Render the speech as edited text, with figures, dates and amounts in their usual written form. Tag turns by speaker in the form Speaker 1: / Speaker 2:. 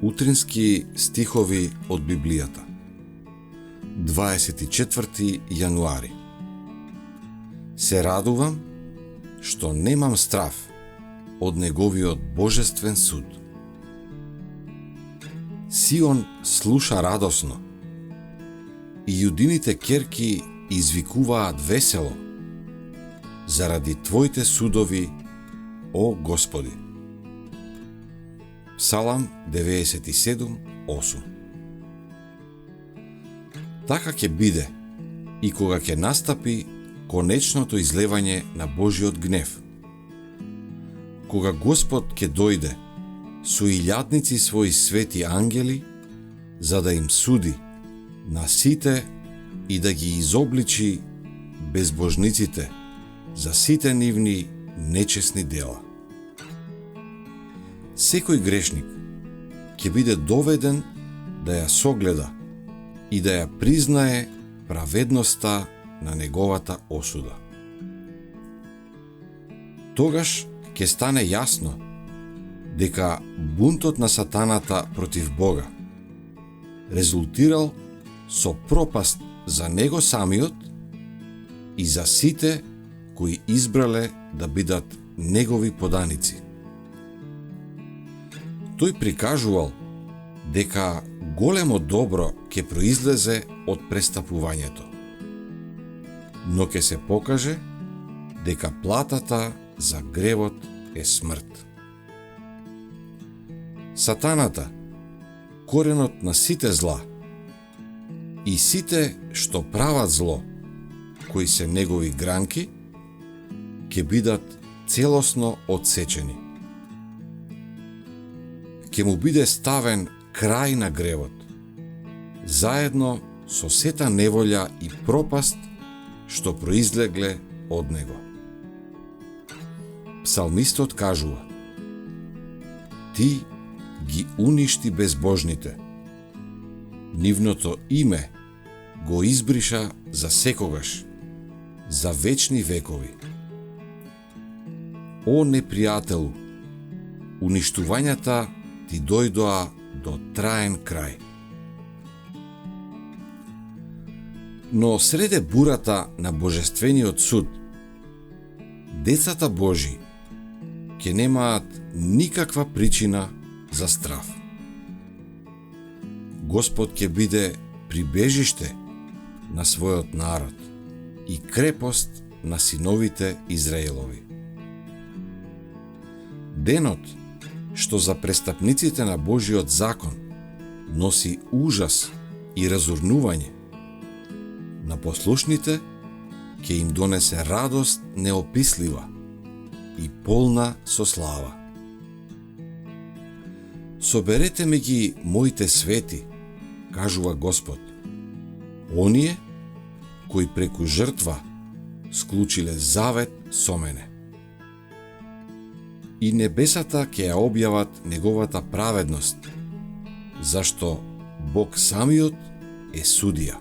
Speaker 1: Утрински стихови од Библијата. 24 јануари. Се радувам што немам страв од неговиот божествен суд. Сион слуша радосно и јудините ќерки извикуваат весело заради Твоите судови, о Господи. Псалам 97:8. Така ќе биде и кога ќе настапи конечното излевање на Божиот гнев. Кога Господ ќе дојде со илјадници своји свети ангели, за да им суди на сите и да ги изобличи безбожниците за сите нивни нечесни дела. Секој грешник ќе биде доведен да ја согледа и да ја признае праведноста на неговата осуда. Тогаш ќе стане јасно дека бунтот на сатаната против Бога резултирал со пропаст за него самиот и за сите кои избрале да бидат негови поданици. Тој прикажувал дека големо добро ќе произлезе од престапувањето, но ќе се покаже дека платата за гревот е смрт. Сатаната, коренот на сите зла, и сите што прават зло, кои се негови гранки, ќе бидат целосно одсечени. Ќе му биде ставен крај на гревот, заедно со сета неволја и пропаст што произлегле од него. Псалмистот кажува: Ти ги уништи безбожните, нивното име го избриша за секогаш, за вечни векови. О непријателу, уништувањата ти дојдоа до траен крај. Но среде бурата на божествениот суд, децата Божи ќе немаат никаква причина за страв. Господ ќе биде прибежиште на својот народ и крепост на синовите Израелови. Денот што за престапниците на Божиот закон носи ужас и разурнување, на послушните ќе им донесе радост неопислива и полна со слава. Соберете ме ги моите свети, кажува Господ, оние кои преку жртва склучиле завет со мене. И небесата ќе ја објават неговата праведност, зашто Бог самиот е судија.